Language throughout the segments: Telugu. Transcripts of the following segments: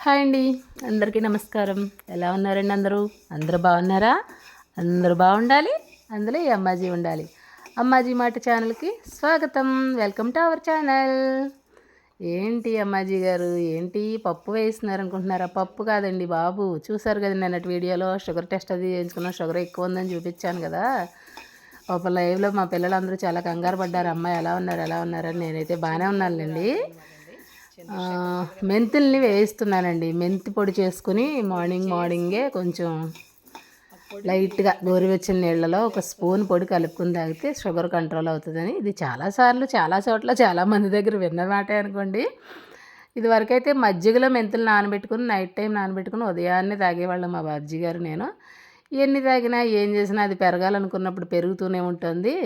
హాయ్ అండి, అందరికీ నమస్కారం. ఎలా ఉన్నారండి అందరూ? అందరూ బాగున్నారా? అందరూ బాగుండాలి, అందులో ఈ అమ్మాజీ ఉండాలి. అమ్మాజీ మాట ఛానల్కి స్వాగతం. Welcome to our channel. ఏంటి అమ్మాజీ గారు, ఏంటి పప్పు వేస్తున్నారు అనుకుంటున్నారా? పప్పు కాదండి బాబు. చూసారు కదా నిన్నటి వీడియోలో షుగర్ టెస్ట్ అది చేయించుకున్నాం, షుగర్ ఎక్కువ ఉందని చూపించాను కదా. ఒక లైవ్లో మా పిల్లలందరూ చాలా కంగారు పడ్డారు, అమ్మాయి ఎలా ఉన్నారని. నేనైతే బాగానే ఉన్నానులేండి. మెంతుల్ని వేయిస్తున్నానండి. మెంతి పొడి చేసుకుని మార్నింగే కొంచెం లైట్గా గోరువెచ్చని నీళ్ళలో ఒక స్పూన్ పొడి కలుపుకుని తాగితే షుగర్ కంట్రోల్ అవుతుందని. ఇది చాలాసార్లు చాలా చోట్ల చాలామంది దగ్గర విన్న మాటే అనుకోండి. ఇదివరకైతే మజ్జిగలో మెంతులు నానబెట్టుకుని నైట్ టైం నానబెట్టుకుని ఉదయాన్నే తాగేవాళ్ళం మా బాబ్జీ గారు. నేను ఎన్ని తాగినా ఏం చేసినా అది పెరగాలనుకున్నప్పుడు పెరుగుతూనే ఉంటుంది.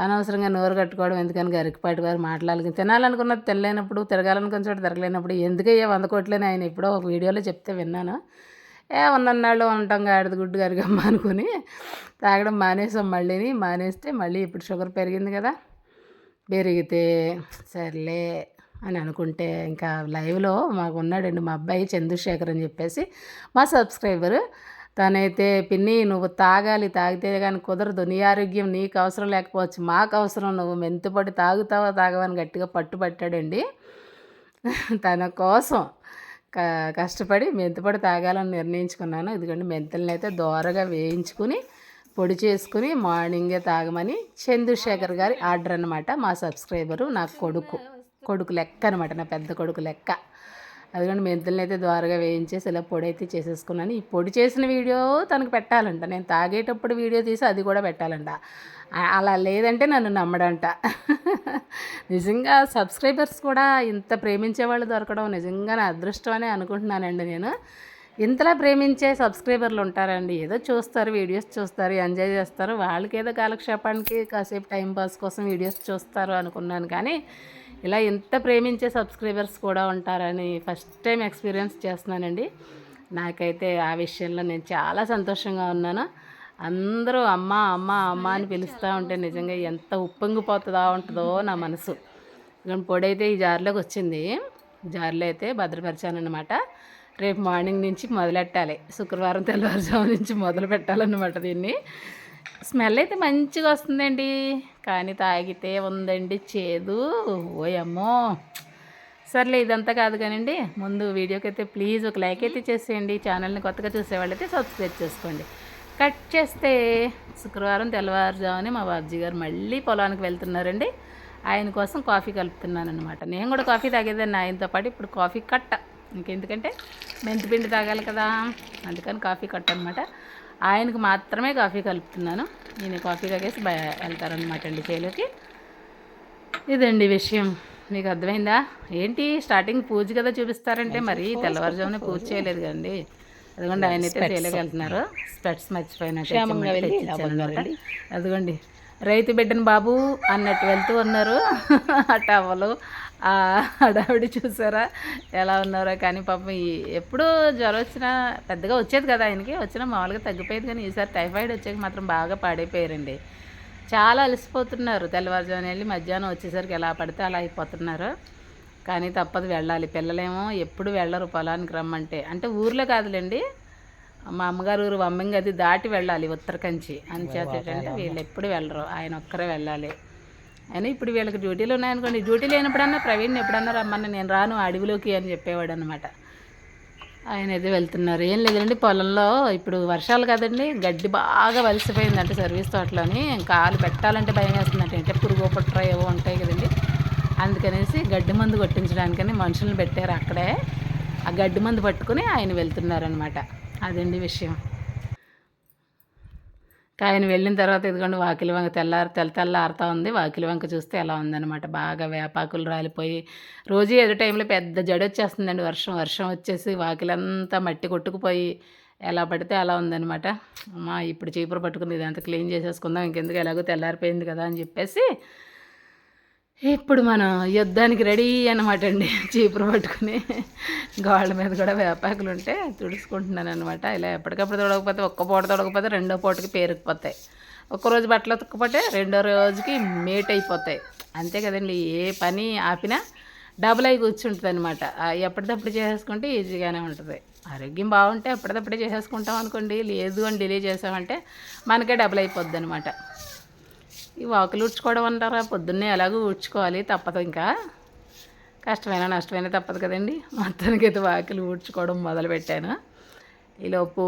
అనవసరంగా నోరు కట్టుకోవడం ఎందుకని గరికపాటి వారు మాట్లాడాలి. తినాలనుకున్నది తినలేనప్పుడు, తిరగాలనుకున్న చోట తిరగలేనప్పుడు ఎందుకయ్యా 100 కోట్లని ఆయన ఎప్పుడో ఒక వీడియోలో చెప్తే విన్నాను. ఉన్నన్నాళ్ళు ఉంటాం గాడిద గుడ్డు గరిగమ్మ అనుకుని తాగడం మానేసాం. మానేస్తే మళ్ళీ ఇప్పుడు షుగర్ పెరిగింది కదా. పెరిగితే సర్లే అని అనుకుంటే ఇంకా లైవ్లో మాకు ఉన్నాడండి మా అబ్బాయి చంద్రశేఖర్ అని చెప్పేసి మా సబ్స్క్రైబరు. తనైతే పిన్ని నువ్వు తాగాలి, తాగితే కానీ కుదరదు, నీ ఆరోగ్యం నీకు అవసరం లేకపోవచ్చు, మాకు అవసరం, నువ్వు మెంతిపొడి తాగవని గట్టిగా పట్టుబట్టాడండి. తన కోసం కష్టపడి మెంతిపొడి తాగాలని నిర్ణయించుకున్నాను. ఇదిగోండి మెంతుల్ని అయితే దోరగా వేయించుకుని పొడి చేసుకుని మార్నింగే తాగమని చంద్రశేఖర్ గారి ఆర్డర్ అనమాట. మా సబ్స్క్రైబరు నా కొడుకు లెక్క అనమాట, నా పెద్ద కొడుకు లెక్క. అదిగోండి మెంతుల్ని అయితే ద్వారగా వేయించేసి ఇలా పొడి అయితే చేసేసుకున్నాను. ఈ పొడి చేసిన వీడియో తనకు పెట్టాలంట, నేను తాగేటప్పుడు వీడియో తీసి అది కూడా పెట్టాలంట. అలా లేదంటే నన్ను నమ్మడంట. నిజంగా సబ్స్క్రైబర్స్ కూడా ఇంత ప్రేమించే వాళ్ళు దొరకడం నిజంగా నా అదృష్టం అని అనుకుంటున్నానండి. నేను ఇంతలా ప్రేమించే సబ్స్క్రైబర్లు ఉంటారండి. ఏదో చూస్తారు, వీడియోస్ చూస్తారు, ఎంజాయ్ చేస్తారు, వాళ్ళకి ఏదో కాలక్షేపానికి కాసేపు టైంపాస్ కోసం వీడియోస్ చూస్తారు అనుకున్నాను. కానీ ఇలా ఎంత ప్రేమించే సబ్స్క్రైబర్స్ కూడా ఉంటారని ఫస్ట్ టైం ఎక్స్పీరియన్స్ చేస్తున్నానండి. నాకైతే ఆ విషయంలో నేను చాలా సంతోషంగా ఉన్నాను. అందరూ అమ్మ అమ్మ అమ్మ అని పిలుస్తూ ఉంటే నిజంగా ఎంత ఉప్పొంగిపోతుందా ఉంటుందో నా మనసు. ఇక పొడి అయితే ఈ జార్లోకి వచ్చింది. జార్లో అయితే భద్రపరిచానమాట. రేపు మార్నింగ్ నుంచి మొదలెట్టాలి, శుక్రవారం తెల్లవారుజాము నుంచి మొదలు పెట్టాలన్నమాట దీన్ని. స్మెల్ అయితే మంచిగా వస్తుందండి, కానీ తాగితే ఉందండి చేదు. ఓయమ్మో. సర్లే ఇదంతా కాదు కానండి, ముందు వీడియోకి అయితే ప్లీజ్ ఒక లైక్ అయితే చేసేయండి. ఛానల్ని కొత్తగా చూసేవాళ్ళైతే సబ్స్క్రైబ్ చేసుకోండి. కట్ చేస్తే శుక్రవారం తెల్లవారుజామునే మా బాబ్జీ గారు మళ్ళీ పొలానికి వెళ్తున్నారండి. ఆయన కోసం కాఫీ కలుపుతున్నాను అనమాట. నేను కూడా కాఫీ తాగేదాన్ని ఆయనతో పాటు. ఇప్పుడు కాఫీ కట్ట, ఇంకెందుకంటే మెంతిపిండి తాగాలి కదా, అందుకని కాఫీ కట్ట అనమాట. ఆయనకు మాత్రమే కాఫీ కలుపుతున్నాను. నేను కాఫీ తాగేసి వెళ్తారనమాట అండి చేలోకి. ఇదండి విషయం. మీకు అర్థమైందా? ఏంటి స్టార్టింగ్ పూజ కదా చూపిస్తారంటే మరి తెల్లవారుజామునే పూజ చేయలేదు కదండి. అదిగోండి ఆయన అయితే చేలోకి వెళ్తున్నారు. స్పెట్స్ మర్చిపోయినట్టు అదిగోండి రైతు బిడ్డను బాబు అన్నట్టు వెళ్తూ ఉన్నారు. టవలు హడావిడి చూసారా ఎలా ఉన్నారో. కానీ పాపం ఎప్పుడు జ్వరం వచ్చినా పెద్దగా వచ్చేది కదా ఆయనకి, వచ్చినా మామూలుగా తగ్గిపోయేది. కానీ ఈసారి టైఫాయిడ్ వచ్చాక మాత్రం బాగా పాడైపోయారండి. చాలా అలసిపోతున్నారు. తెల్లవారుజామున వెళ్ళి మధ్యాహ్నం వచ్చేసరికి ఎలా పడితే అలా అయిపోతున్నారు. కానీ తప్పదు, వెళ్ళాలి. పిల్లలేమో ఎప్పుడు వెళ్ళరు పొలానికి రమ్మంటే. అంటే ఊర్లో కాదులేండి, మా అమ్మగారు ఊరు వమ్మంగి అది దాటి వెళ్ళాలి ఉత్తరకంచి. అంచేత ఏంటంటే వీళ్ళు ఎప్పుడు వెళ్ళరు, ఆయన ఒక్కరే వెళ్ళాలి. అయినా ఇప్పుడు వీళ్ళకి డ్యూటీలు ఉన్నాయనుకోండి, డ్యూటీ లేనప్పుడన్నా ప్రవీణ్ని ఎప్పుడన్నా రమ్మన్నా నేను రాను అడవిలోకి అని చెప్పేవాడు అనమాట. ఆయన అయితే వెళ్తున్నారు. ఏం లేదండి, పొలంలో ఇప్పుడు వర్షాలు కదండి, గడ్డి బాగా వలసిపోయిందంటే సర్వీస్ తోటలోని. కాలు పెట్టాలంటే భయం వేస్తుందంటే, అంటే పురుగు పుట్ర ఏవో ఉంటాయి కదండి. అందుకనేసి గడ్డి మందు కొట్టించడానికని మనుషులను పెట్టారు అక్కడే. ఆ గడ్డి మందు పట్టుకుని ఆయన వెళ్తున్నారనమాట. అదండి విషయం. ఆయన వెళ్ళిన తర్వాత ఇదిగోండి వాకిలి వంక తెల్లారుతూ ఉంది. వాకిలి వంక చూస్తే ఎలా ఉందన్నమాట. బాగా వేపాకులు రాలిపోయి రోజు ఏదో టైంలో పెద్ద జడ వచ్చేస్తుందండి. వర్షం వచ్చేసి వాకిలంతా మట్టి కొట్టుకుపోయి ఎలా పడితే అలా ఉందన్నమాట. అమ్మా ఇప్పుడు చీపురు పట్టుకుని ఇదంతా క్లీన్ చేసేసుకుందాం, ఇంకెందుకు ఎలాగో తెల్లారిపోయింది కదా అని చెప్పేసి ఇప్పుడు మనం యుద్ధానికి రెడీ అనమాట అండి. చీపురు పట్టుకుని గోళ్ళ మీద కూడా వేపాకులు ఉంటే తుడుచుకుంటున్నాను అనమాట. ఇలా ఎప్పటికప్పుడు తొడగకపోతే ఒక్క పూట తొడగకపోతే రెండో పూటకి పేరుకుపోతాయి. ఒక్కరోజు బట్టలు ఉతకపోతే రెండో రోజుకి మేట్ అయిపోతాయి. అంతే కదండి, ఏ పని ఆపినా డబుల్ అయి కూర్చుంటుంది అనమాట. ఎప్పటికప్పుడు చేసేసుకుంటే ఈజీగానే ఉంటుంది. ఆరోగ్యం బాగుంటే ఎప్పటికప్పుడే చేసేసుకుంటాం అనుకోండి, లేదు అని డిలే చేసామంటే మనకే డబుల్ అయిపోద్ది అనమాట. ఈ వాకులు ఊడ్చుకోవడం అంటారా, పొద్దున్నే ఎలాగో ఊడ్చుకోవాలి, తప్పదు. ఇంకా కష్టమైనా నష్టమైనా తప్పదు కదండి. మొత్తానికి అయితే వాకిలు ఊడ్చుకోవడం మొదలుపెట్టాను. ఈలోపు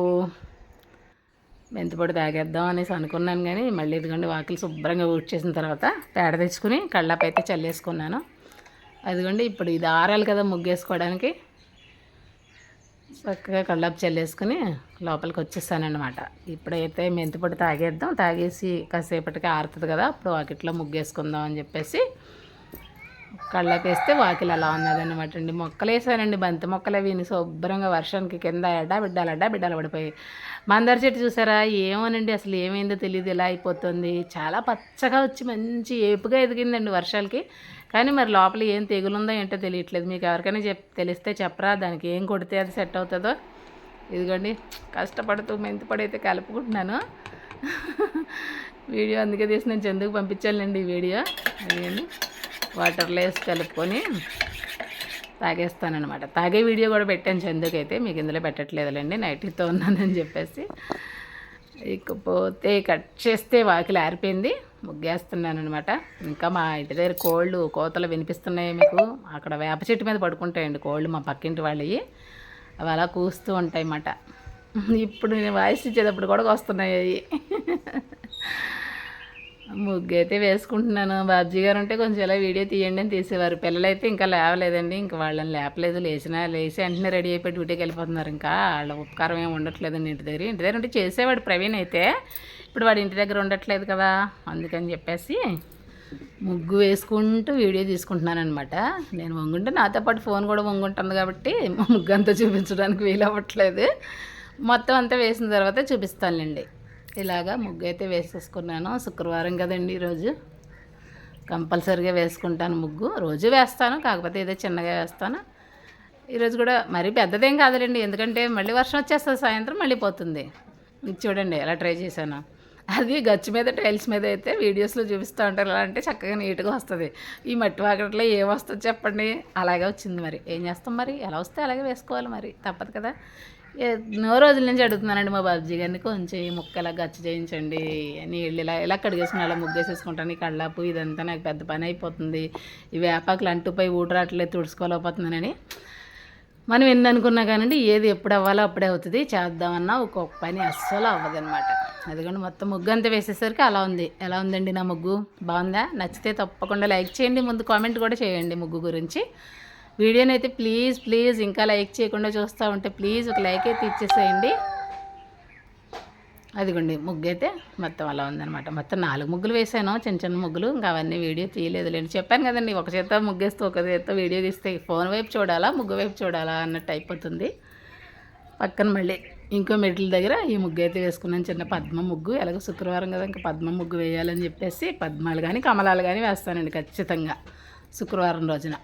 మెంతిపొడి తాగేద్దాం అనేసి అనుకున్నాను, కానీ మళ్ళీ ఇదిగోండి వాకిలు శుభ్రంగా ఊడ్చేసిన తర్వాత పేడ తెచ్చుకుని కళ్ళాపు అయితే చల్లేసుకున్నాను. అదిగోండి ఇప్పుడు ఇది ఆరాలి కదా ముగ్గేసుకోవడానికి, చక్కగా కళ్ళాపు చల్లేసుకుని లోపలికి వచ్చేసానన్నమాట. ఇప్పుడైతే మెంతిపొడి తాగేద్దాం, తాగేసి కాసేపటికి ఆరుతుంది కదా, అప్పుడు వాకిట్లో ముగ్గేసుకుందాం అని చెప్పేసి కళ్ళకి వేస్తే వాకిలు అలా ఉన్నదన్నమాట అండి. మొక్కలు వేసానండి, బంతి మొక్కలు అవి శుభ్రంగా వర్షానికి కింద బిడ్డలు పడిపోయి. మందార చెట్టు చూసారా, ఏమోనండి అసలు ఏమైందో తెలియదు, ఇలా అయిపోతుంది. చాలా పచ్చగా వచ్చి మంచి ఏపుగా ఎదిగిందండి వర్షాలకి. కానీ మరి లోపల ఏం తెగులుందో ఏంటో తెలియట్లేదు. మీకు ఎవరికైనా తెలిస్తే చెప్పరా, దానికి ఏం కొడితే అది సెట్ అవుతుందో. ఇదిగోండి కష్టపడుతూ మెంతిపొడి అయితే కలుపుకుంటున్నాను. వీడియో అందుకే తీసి నేను చందుకు పంపించాలండి ఈ వీడియో. అదేండి వాటర్లో వేసి కలుపుకొని తాగేస్తానమాట. తాగే వీడియో కూడా పెట్టాను చందుకైతే, మీకు ఇందులో పెట్టట్లేదులేండి, నైట్తో ఉన్నానని చెప్పేసి. ఇకపోతే కట్ చేస్తే వాకిలి ఆరిపోయింది, ముగ్గేస్తున్నాను అనమాట. ఇంకా మా ఇంటి దగ్గర కోతలు వినిపిస్తున్నాయి మీకు. అక్కడ వేప చెట్టు మీద పడుకుంటాయండి కోళ్ళు, మా పక్కింటి వాళ్ళవి. అవి అలా కూస్తూ ఉంటాయి అన్నమాట. ఇప్పుడు నేను వాయిస్ ఇచ్చేటప్పుడు కూడా వస్తున్నాయి అవి. ముగ్గు అయితే వేసుకుంటున్నాను. బాబ్జీ గారు ఉంటే కొంచెం ఇలా వీడియో తీయండి అని తీసేవారు. పిల్లలైతే ఇంకా లేవలేదండి, ఇంకా వాళ్ళని లేపలేదు. లేచి వెంటనే రెడీ అయిపోయి డ్యూటీకి వెళ్ళిపోతున్నారు. ఇంకా వాళ్ళ ఉపకారం ఏమి ఉండట్లేదండి ఇంటి దగ్గర ఉంటే చేసేవాడు ప్రవీణ్ అయితే. ఇప్పుడు వాడు ఇంటి దగ్గర ఉండట్లేదు కదా, అందుకని చెప్పేసి ముగ్గు వేసుకుంటూ వీడియో తీసుకుంటున్నాను అనమాట. నేను వంగుంటే నాతో పాటు ఫోన్ కూడా వంగుంటుంది కాబట్టి ముగ్గు అంతా చూపించడానికి వీలు అవ్వట్లేదు. మొత్తం అంతా వేసిన తర్వాత చూపిస్తానులేండి. ఇలాగా ముగ్గు అయితే వేసేసుకున్నాను. శుక్రవారం కదండి ఈరోజు, కంపల్సరీగా వేసుకుంటాను ముగ్గు. రోజు వేస్తాను, కాకపోతే ఏదో చిన్నగా వేస్తాను. ఈరోజు కూడా మరీ పెద్దదేం కాదులేండి, ఎందుకంటే మళ్ళీ వర్షం వచ్చేస్తుంది సాయంత్రం, మళ్ళీ పోతుంది. ఇది చూడండి ఎలా ట్రై చేశాను. అది గచ్చు మీద టైల్స్ మీద అయితే వీడియోస్లో చూపిస్తూ ఉంటారు, ఎలా అంటే చక్కగా నీట్గా వస్తుంది. ఈ మట్టి వాకట్లో ఏం వస్తుంది చెప్పండి, అలాగే వచ్చింది. మరి ఏం చేస్తాం, మరి ఎలా వస్తే అలాగే వేసుకోవాలి, మరి తప్పదు కదా. ఎన్నో రోజుల నుంచి అడుగుతున్నానండి మా బాబుజీ గారిని, కొంచెం ఈ ముక్క ఇలా గచ్చు చేయించండి, నీళ్ళు ఇలా కడిగేసుకుని అలా ముగ్గేసేసుకుంటాను. ఈ కళ్ళాపు ఇదంతా నాకు పెద్ద పని అయిపోతుంది, ఈ వేపాకులు అంటుపోయి ఊడరాట్లేదు, తుడుచుకోలేకపోతున్నానని. మనం ఎన్ని అనుకున్నా కానండి, ఏది ఎప్పుడు అవ్వాలో అప్పుడే అవుతుంది. చేద్దామన్నా ఒక్కొక్క పని అస్సలు అవ్వదన్నమాట. అదిగోండి మొత్తం ముగ్గు అంతా వేసేసరికి అలా ఉంది. ఎలా ఉందండి నా ముగ్గు, బాగుందా? నచ్చితే తప్పకుండా లైక్ చేయండి, ముందు కామెంట్ కూడా చేయండి ముగ్గు గురించి. వీడియోని అయితే ప్లీజ్ ఇంకా లైక్ చేయకుండా చూస్తూ ఉంటే ప్లీజ్ ఒక లైక్ అయితే ఇచ్చేసేయండి. అదిగోండి ముగ్గు అయితే మొత్తం అలా ఉందనమాట. మొత్తం 4 ముగ్గులు వేసాను, చిన్న ముగ్గులు. ఇంకా అవన్నీ వీడియో తీయలేదులేండి, చెప్పాను కదండి, ఒక చేత్తో ముగ్గేస్తే ఒక చేత్తో వీడియో తీస్తే ఫోన్ వైపు చూడాలా ముగ్గు వైపు చూడాలా అన్నట్టు అయిపోతుంది. పక్కన మళ్ళీ ఇంకో మెట్ల దగ్గర ఈ ముగ్గు అయితే వేసుకున్నాను, చిన్న పద్మ ముగ్గు. ఎలాగో శుక్రవారం కదా, ఇంకా పద్మ ముగ్గు వేయాలని చెప్పేసి పద్మాలు కానీ కమలాలు కానీ వేస్తానండి ఖచ్చితంగా శుక్రవారం రోజున.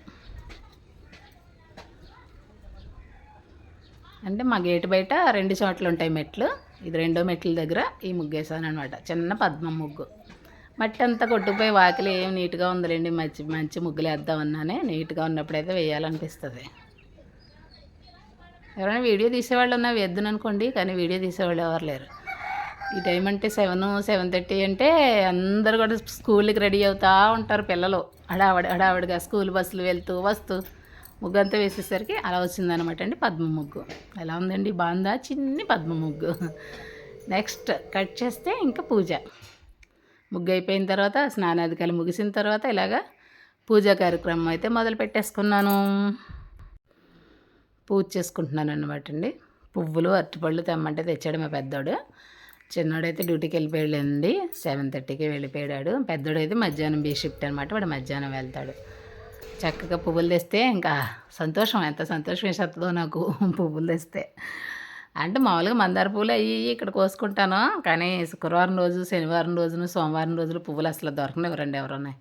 అంటే మా గేటు బయట 2 చోట్ల ఉంటాయి మెట్లు, ఇది 2వ మెట్ల దగ్గర ఈ ముగ్గు వేసాను అనమాట, చిన్న పద్మం ముగ్గు. మట్టి అంతా కొట్టుకుపోయి వాకిలి ఏం నీట్గా ఉందిలేండి, మంచి ముగ్గులు వేద్దామన్నానే. నీట్గా ఉన్నప్పుడైతే వేయాలనిపిస్తుంది. ఎవరైనా వీడియో తీసేవాళ్ళు ఉన్నా వేద్దును అనుకోండి, కానీ వీడియో తీసేవాళ్ళు ఎవరు లేరు. ఈ టైం అంటే 7:30 అంటే అందరూ కూడా స్కూల్కి రెడీ అవుతూ ఉంటారు పిల్లలు, హడావిడిగా స్కూల్ బస్సులు వెళ్తూ వస్తూ. ముగ్గు అంతా వేసేసరికి అలా వచ్చిందనమాట అండి పద్మ ముగ్గు. ఎలా ఉందండి, బాగుందా? చిన్ని పద్మ ముగ్గు. నెక్స్ట్ కట్ చేస్తే ఇంకా పూజ. ముగ్గు అయిపోయిన తర్వాత స్నానాధికారులు ముగిసిన తర్వాత ఇలాగా పూజా కార్యక్రమం అయితే మొదలు పెట్టేసుకున్నాను. పూజ చేసుకుంటున్నాను అనమాట అండి. పువ్వులు అరటిపళ్ళు తెమ్మంటే తెచ్చాడు మా పెద్దోడు. చిన్నోడైతే డ్యూటీకి వెళ్ళిపోయాడండి, 7:30కి వెళ్ళిపోయాడు. పెద్దోడైతే మధ్యాహ్నం బీ షిఫ్ట్ అనమాట, వాడు మధ్యాహ్నం వెళ్తాడు. చక్కగా పువ్వులు తెస్తే ఇంకా సంతోషం, ఎంత సంతోషం వేసేస్తుందో నాకు పువ్వులు తెస్తే. అంటే మామూలుగా మందార పువ్వులు అవి ఇక్కడ కోసుకుంటాను, కానీ శుక్రవారం రోజు, శనివారం రోజును, సోమవారం రోజులు పువ్వులు అసలు దొరకనివ్వరండి ఎవరున్నాయి.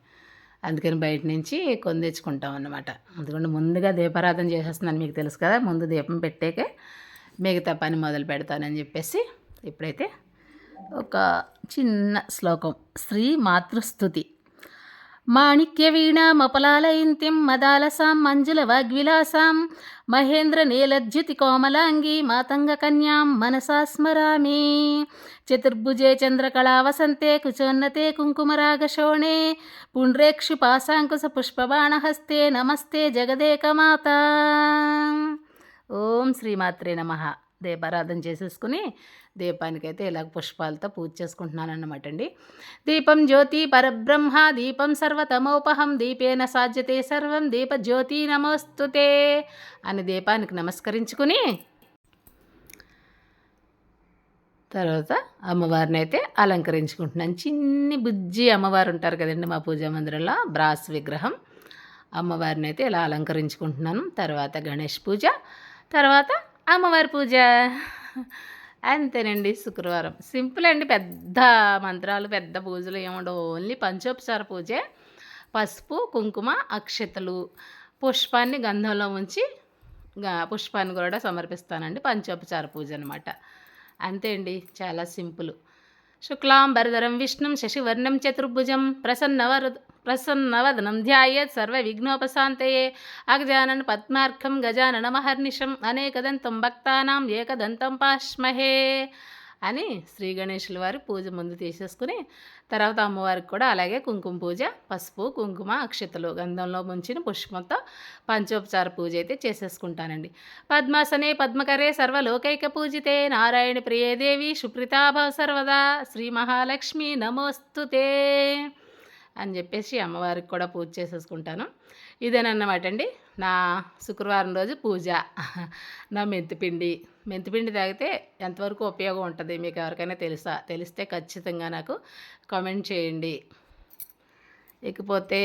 అందుకని బయట నుంచి కొని తెచ్చుకుంటాం అన్నమాట. అందుకని ముందుగా దీపారాధన చేసేస్తున్నాను, మీకు తెలుసు కదా, ముందు దీపం పెట్టాకే మిగతా పని మొదలు పెడతానని చెప్పేసి. ఇప్పుడైతే ఒక చిన్న శ్లోకం, శ్రీ మాతృస్తుతి. మాణిక్యవీణామపలాలయంత్యం మదాలసాం మంజులవాగ్విలాసాం మహేంద్రనీలజ్యుతికోమలాంగీ మాతంగకన్యాం మనసా స్మరామి. చతుర్భుజే చంద్రకళావసంతే కుచోన్నతే కుంకుమరాగశోణే పుండ్రేక్షుపాశాంకుశపుష్పబాణహస్తే నమస్తే జగదేకమాత. ఓం శ్రీమాత్రే నమః. దీపారాధన చేసేసుకుని దీపానికైతే ఇలా పుష్పాలతో పూజ చేసుకుంటున్నాను అన్నమాట అండి. దీపం జ్యోతి పరబ్రహ్మ దీపం సర్వతమోపహం దీపేన సాధ్యతే సర్వం దీపజ్యోతి నమోస్తుతే అని దీపానికి నమస్కరించుకుని తర్వాత అమ్మవారిని అయితే అలంకరించుకుంటున్నాను. చిన్ని బుజ్జి అమ్మవారు ఉంటారు కదండి మా పూజా మందిరంలో, బ్రాస్ విగ్రహం. అమ్మవారిని అయితే ఇలా అలంకరించుకుంటున్నాను. తర్వాత గణేష్ పూజ, తర్వాత అమ్మవారి పూజ. అంతేనండి. శుక్రవారం సింపుల్ అండి. పెద్ద మంత్రాలు పెద్ద పూజలు ఏముండవు. ఓన్లీ పంచోపచార పూజే. పసుపు కుంకుమ అక్షతలు పుష్పాన్ని గంధంలో ఉంచి పుష్పాన్ని కూడా సమర్పిస్తానండి. పంచోపచార పూజ అనమాట. అంతే అండి, చాలా సింపుల్. శుక్లాంబరధరం విష్ణుం శశివర్ణం చతుర్భుజం ప్రసన్నవదనం ధ్యాయేత్ సర్వవిఘ్నోపశాంతయే అగజానన పద్మార్కం గజాననమహర్నిశం అనేకదంతం భక్తానాం ఏకదంతం పాష్మహే అని శ్రీ గణేశుల వారి పూజ ముందు తీసేసుకుని తర్వాత అమ్మవారికి కూడా అలాగే కుంకుమ పూజ, పసుపు కుంకుమ అక్షతలు గంధంలో ముంచిన పుష్పంతో పంచోపచార పూజ అయితే చేసేసుకుంటానండి. పద్మాసనే పద్మకరే సర్వలోకైక పూజితే నారాయణ ప్రియే దేవి సుప్రీతాభవ సర్వదా శ్రీ మహాలక్ష్మి నమోస్తుతే అని చెప్పేసి అమ్మవారికి కూడా పూజ చేసేసుకుంటాను. ఇదేనన్నమాట అండి నా శుక్రవారం రోజు పూజ. నా మెంతిపిండి తాగితే ఎంతవరకు ఉపయోగం ఉంటుంది మీకు ఎవరికైనా తెలిస్తే ఖచ్చితంగా నాకు కామెంట్ చేయండి. ఇకపోతే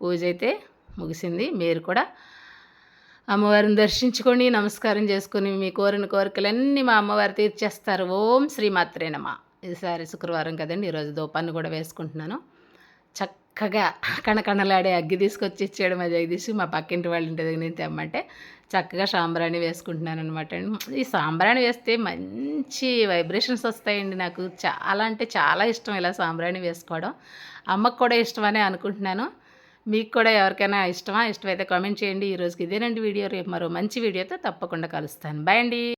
పూజ అయితే ముగిసింది. మీరు కూడా అమ్మవారిని దర్శించుకొని నమస్కారం చేసుకొని మీ కోరిన కోరికలన్నీ మా అమ్మవారు తీర్చేస్తారు. ఓం శ్రీమాత్రే నమః. ఈసారి శుక్రవారం కదండి, ఈరోజు దూపాన్ని కూడా వేసుకుంటున్నాను. చక్కగా కణకణలాడే అగ్గి తీసుకొచ్చి ఇచ్చాడు మా జగదీష్. మా పక్కింటి వాళ్ళ ఇంటి దగ్గర నుంచి తెమ్మంటే చక్కగా సాంబ్రాణి వేసుకుంటున్నాను అనమాట. ఈ సాంబ్రాణి వేస్తే మంచి వైబ్రేషన్స్ వస్తాయండి. నాకు చాలా అంటే చాలా ఇష్టం ఇలా సాంబ్రాణి వేసుకోవడం. అమ్మకు కూడా ఇష్టమనే అనుకుంటున్నాను. మీకు కూడా ఎవరికైనా ఇష్టమైతే కామెంట్ చేయండి. ఈరోజుకి ఇదేనండి వీడియో. రేపు మరో మంచి వీడియోతో తప్పకుండా కలుస్తాను. బాయ్ అండి.